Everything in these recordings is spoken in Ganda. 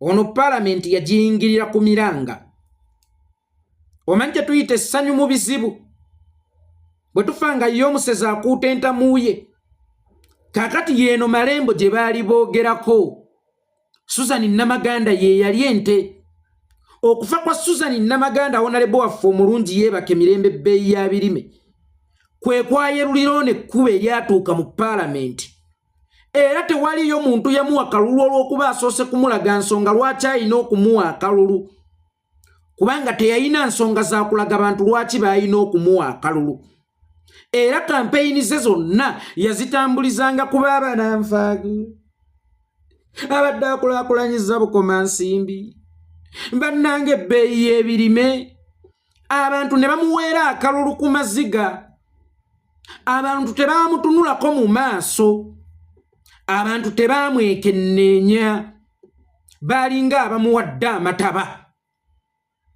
ono parliament yajingirira ku miranga omanje tuyite essanyu mu bizibu bwe tufanga yo omusezi akuuta entamuye kakati yeno malembo gye baali boogerako Susan Namaganda ye yali ente okufa kwa Susan Namaganda Honorable waffe omulungi yeebake mirembe bbeeyi ya birime kwe kwayeruliro ne kuba eryatuuka mu parliament era tewaliyo muntu yamuwa kalulu olw'okuba asoose kumulaga nsonga lwaki alina okumuwa akalulu kubanga teyalina nsonga za kulaga bantu lwaki baalina okumuwa akalulu era kampeyini ze zonna yazitambulizanga kuba abananfaagu abadde akulaakulanyiza bukomansimbi bannange ebbeeyi y'ebirime abantu ne bamuweera akalulu ku maziga abantu tebaamutunulako mu maaso abantu tebaamwekenneenya baalinga abamuwadde amataba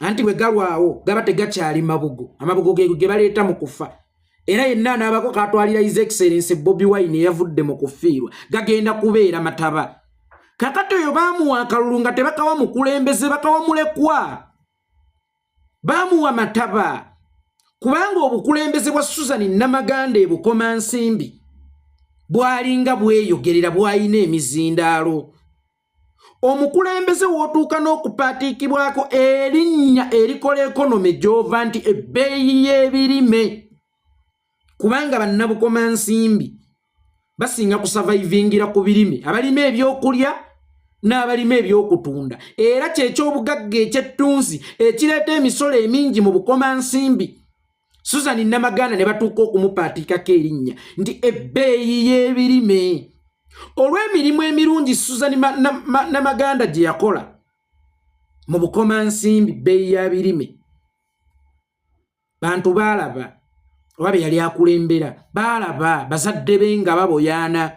anti bwe galwawo gaba tegakyali mabugo amabugo ge baleeta mu kufa era yenna anaabako katwalira His Excellency Bobi Wine eyavudde mu kufiirwa gagenda kubeera mataba kakati oyo baamuwa akalulu nga tebakawa mukulembeze bakawa mulekwa baamuwa mataba kubanga obukulembeze bwa Susan Namaganda ebukomansimbi bwalinga bweyogerera bwalina emizindaalo omukulembeze wootuuka n'okupaatiikibwako erinnya erikola ekonomi gy'ova nti ebbeeyi y'ebirime kubanga bannabukomansimbi basinga kusavaivingira ku birime abalima ebyokulya n'abalima ebyokutunda era kyekyobugagga ekyettunzi ekireeta emisolo emingi mu bukomansimbi Susan Namaganda ne batuuka okumupaatiikako erinnya nti ebbeeyi y'ebirime olw'emirimu emirungi Susan Namaganda gye yakola mu bukomansimbi bbeeyi ya birime bantu baalaba oba be yali akulembera baalaba bazadde be nga baboyaana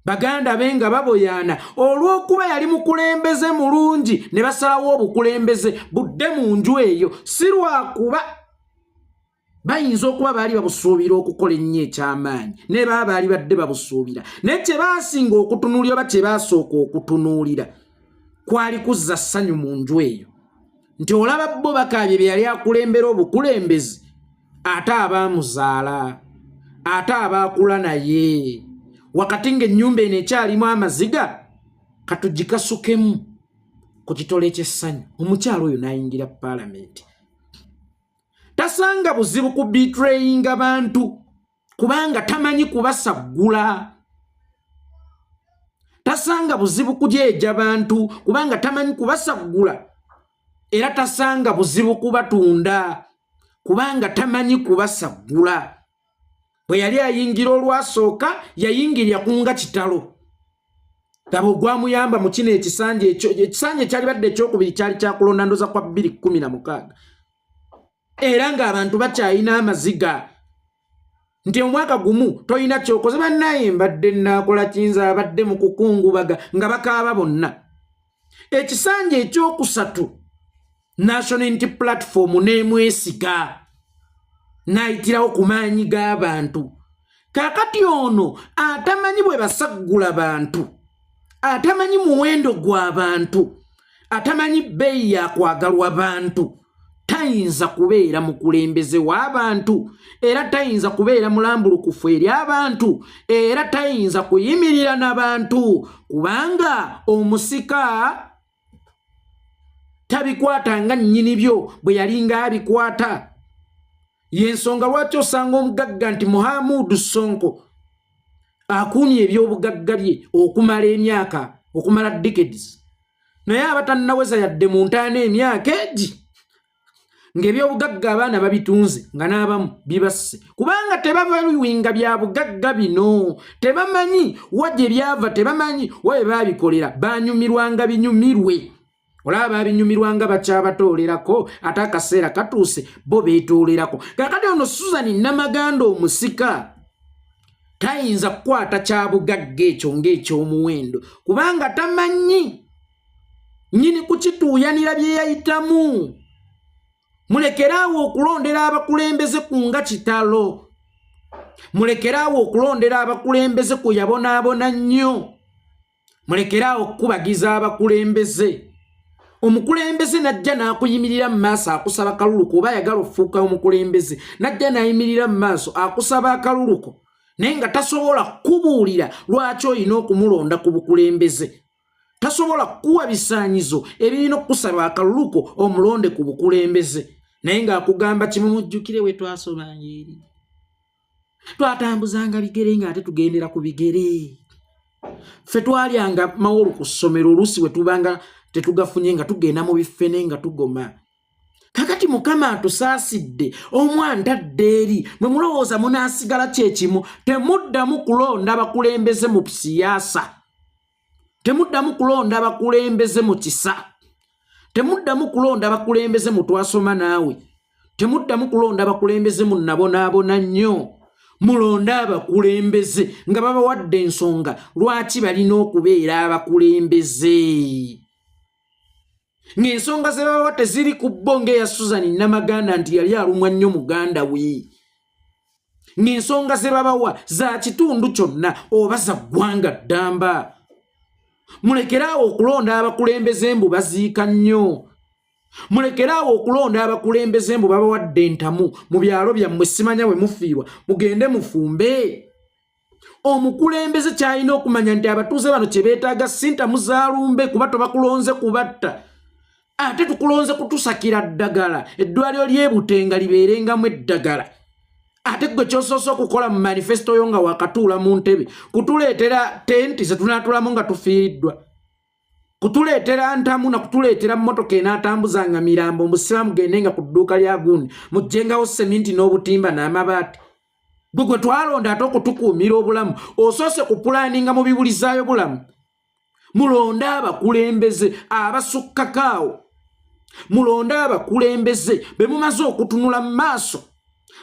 baganda be nga baboyaana olw'okuba yali mukulembeze mulungi ne basalawo obukulembeze budde mu nju eyo si lwakuba bayinza okuba baali babusuubira okukola ennyo eky'amaanyi ne baba baali badde babusuubira naye kye baasinga okutunuulira oba kye baasooka okutunuulira kwali kuzza ssanyu mu nju eyo nti olaba bo bakaabye bye yali akulembera obukulembeze ate abaamuzaala ate abaakula naye wakati ng'ennyumba eno ekyalimu amaziga katugikasukemu ku kitole ky'essanyu omukyalo oyo n'ayingira paalamenti tasanga buzibu ku bitrayinga bantu kubanga tamanyi kubasaggula tasanga buzibu kujeeja bantu kubanga tamanyi kubasaggula era tasanga buzibu kubatunda kubanga tamanyi kubasaggula bwe yali ayingira olwasooka yayingirya kunga kitalo gaba ogwamuyamba mu kino ekisanje ekyali badde ekyokubiri kyali kyakulonda ndoza kwa 2016 era ng'abantu bakyayina amaziga nti omwaka gumu toyina kyokoze bannaye mbadde naakola kiyinza abadde mu kukungubaga nga bakaaba bonna ekisanje ekyokusatu National Unity Platform n'emwesiga n'ayitirawo ku maanyi g'abantu kakati ono atamanyi bwe basaggula bantu atamanyi muwendo gw'abantu atamanyi bbeeyi yakwagalwa bantu tayinza kubeera mukulembeze w'abantu era tayinza kubeera mulambulukufu eri abantu era tayinza kuyimirira n'abantu kubanga omusika tabikwata nga nnyini byo bwe yalinga abikwata yensonga lwaki osanga omugagga nti Mohamed Sonko akuumye ebyobugagga bye okumala emyaka okumala decades naye abatannaweza yadde mu ntaana emyaka egi ng'ebyobugagga abaana babitunze nga n'abamu bibasse kubanga tebabaluwinga bya bugagga bino tebamanyi wajje byava tebamanyi wabe baabikolera banyumirwanga binyumirwe olaba baabinyumirwanga bakyabatolerako ate akaseera katuuse bo beetolerako kakati ono Susan Namaganda omusika tayinza kukwata kyabugagga ekyo ng'ekyomuwendo kubanga tamanyi nyini kukituuyanira bye yayitamu mulekerawo okulondera abakulembeze ku nga kitalo mulekerawo okulondera abakulembeze ku yabonaabona nnyo Mulekeraawo okukubagiza abakulembeze. Omukulembeze najja n'akuyimirira mu maaso akusaba kaluluko oba ayagala ofuuka omukulembeze najja n'ayimirira mu maaso akusaba akaluluko naye nga tasobola kubuulira lwaki olina okumulonda ku bukulembeze. Tasobola kuwa bisaanyizo ebirina okusaba akaluluko omulonde ku bukulembeze naye ng'akugamba kimu mujjukire we twasomanga eri. Twatambuzanga bigere ng'ate tugendera ku bigere. Ffe twalyanga mawolu ku ssomero oluusi we tubanga tetugafunye nga tugenda mu bifene nga tugoma. Kakati Mukama atusaasidde omwantadde eri mwe mulowooza munaasigala kyekimu. Temuddamu kulonda abakulembeze mu siyaasa. Temuddamu kulonda abakulembeze mu kisa. Temuddamu kulonda abakulembeze mu twasoma naawe. Temuddamu kulonda abakulembeze mu nabonaabona nnyo. Mulonda abakulembeze nga babawadde ensonga lwaki balina okubeera abakulembeze. Ng'ensonga ze babawa teziri ku bo ng'eya Susan Namaganda nti yali alumwa nnyo muganda we. Ng'ensonga ze babawa za kitundu kyonna oba za ggwanga ddamba. Mulekeraawo okulonda abakulembeze mbu baziika nnyo. Mulekeraawo okulonda abakulembeze mbu babawadde entamu mu byalo byammwe simanya we mufiirwa mugende mufumbe. Omukulembeze kyalina okumanya nti abatuuze bano kye beetaaga si ntamu za lumbe kuba tobakulonze kubatta. Ate tukulonze kutusakira ddagala eddwaliro ly'ebutenga libeerengamu eddagala. Ate gwe ky'osoose okukola mu manifesto yo nga wakatuula mu ntebe kutuleetera tenti ze tunaatulamu nga tufiiriddwa. Kutuleetera ntamu na kutuleetera mmotoka enaatambuzanga mirambo mbusira mugende nga ku dduuka lya gundi mujjengawo seminti n'obutimba n'amabaati. Gwe twalonda ate okutukuumira obulamu osoose kupulaaninga mu bibulizaayo bulamu. Mulonde abakulembeze abasukkakaawo. Mulonde abakulembeze be mumaze okutunula mu maaso.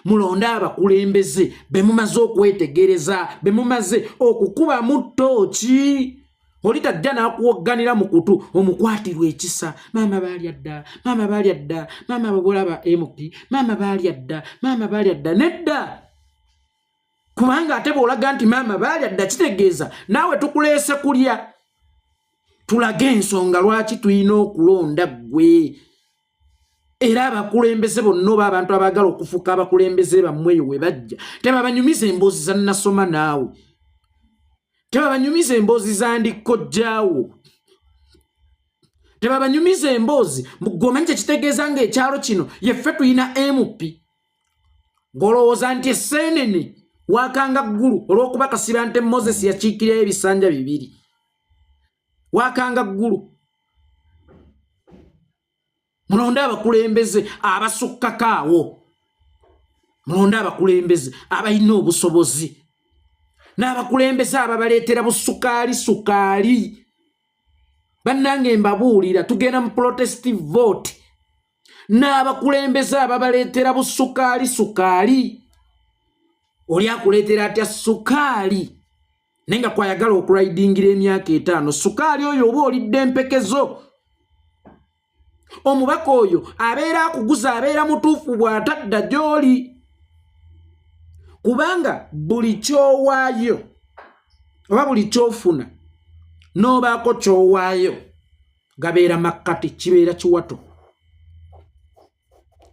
Mulonde abakulembeze be mumaze okwetegereza be mumaze okukuba mu ttooki. Olitajja n'akuwogganira mu kutu omukwatirwa ekisa. Maama baali adda, maama baali adda, maama babolaba MP, maama baali adda, maama baali adda. Nedda. Kubanga ate bw'olaga nti maama baali adda kitegeeza naawe tukuleese kulya. Tulage ensonga lwaki tulina okulonda ggwe. Era abakulembeze bonna oba abantu abaagala okufuuka abakulembeze bammwe eyo we bajja tebabanyumiza emboozi za nasoma naawe. Tebabanyumiza emboozi za ndikojjaawo. Tebabanyumiza emboozi mugomanyi kyekitegeeza ng'ekyalo kino yeffe tulina MP. Ng'olowooza nti esseenene waakanga ggulu olw'okuba kasiba nte Moses yakiikirayo ebisanja bibiri. Waakanga ggulu. Mulonde abakulembeze abasukkakaawo. Mulonde abakulembeze abalina obusobozi. N'abakulembeze ababaleetera busukaali. Bannange mbabuulira tugenda mu protestive vote. N'abakulembeze ababaleetera busukaali. Oli akuleetera atya sukaali? Nenga kwayagala okulaidingira emyaka 5. Sukaali oyo oba olidde empekezo. Omubaka oyo abeera akuguza abeera mutuufu bw'atadda gy'oli. Kubanga buli kyowaayo oba buli kyofuna n'obaako kyowaayo gabeera makkati kibeera kiwato.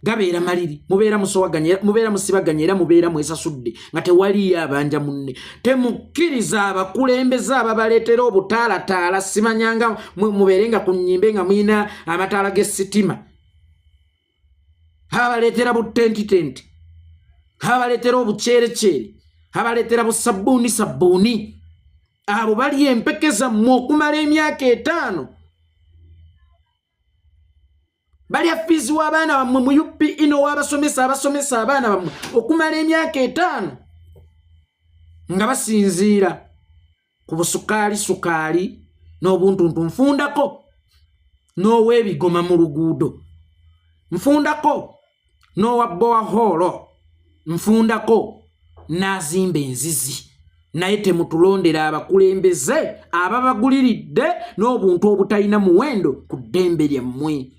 Gabeera maliri mubeera musowaganya mubeera musibaganya era mubeera mwesasudde nga tewaliyo abanja munne. Temukkiriza abakulembeze ababaleetera obutaalataala simanyanga mubeerenga ku nnyimbe nga muyina amataala g'essitima. Abaleetera butentitenti. Abaleetera obuceereceere. Abaleetera busabbuuni. Abo bali empeke zammwe okumala emyaka 5. Bali afiizi w'abaana bammwe mu UPE n'ow'abasomesa abasomesa abaana bammwe okumala emyaka 5 nga basinziira ku busukaali n'obuntuntu. Nfundako n'ow'ebigoma mu luguudo. Nfundako n'owa boaholo. Nfundako n'azimba enzizi. Naye temutulondera abakulembeze ababaguliridde n'obuntu obutalina muwendo ku ddembe lyammwe.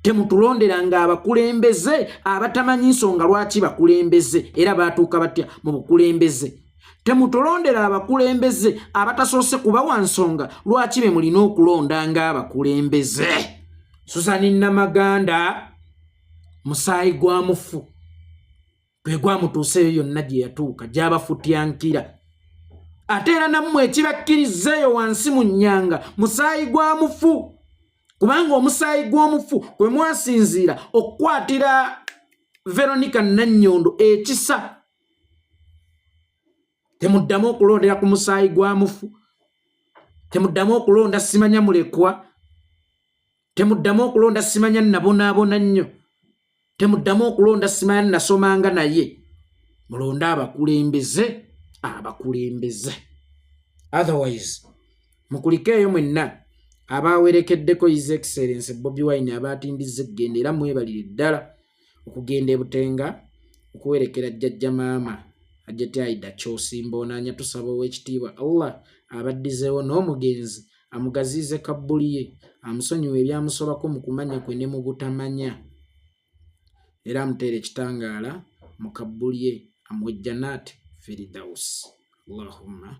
Temutulonderanga abakulembeze abatamanyi nsonga lwaki bakulembeze era baatuuka batya mu bukulembeze. temutulondera abakulembeze abatasoose kubawa nsonga lwaki be mulina okulonda ng'abakulembeze. Susani Namaganda musaayi gwa mufu gwe gwamutuuseeyo yonna gye yatuuka gy'abafutyankira. Ate era nammwe ekibakkirizeeyo wansi mu nnyanga musaayi gwa mufu, kubanga omusaayi gw'omufu gwe mwasinziira okukwatira Veronica Nannyondo ekisa. Temuddamu okulondera ku musaayi gwa mufu, temuddamu okulonda simanya mulekwa, temuddamu okulonda simanya nabonaabona nnyo, temuddamu okulonda simanya nasomanga naye. Mulonde abakulembeze, abakulembeze. Otherwise mukulikeeyo mwenna abawerekeddeko His Excellency Bobi Wine abatindiza eggenda era mwebalire ddala okugenda e Butenga okuwerekera jjajja maama Hajjati Aida Kyosimba Onaanya. Tusaba Oweekitiibwa Allah abaddizeewo n'omugenzi amugaziize kabbuli ye, amusonyiwe ebyamusobako mu kumanya kwe ne mu butamanya, era amuteere ekitangaala mu kabbuli ye, amuwe Jannat Firdaus. Allahumma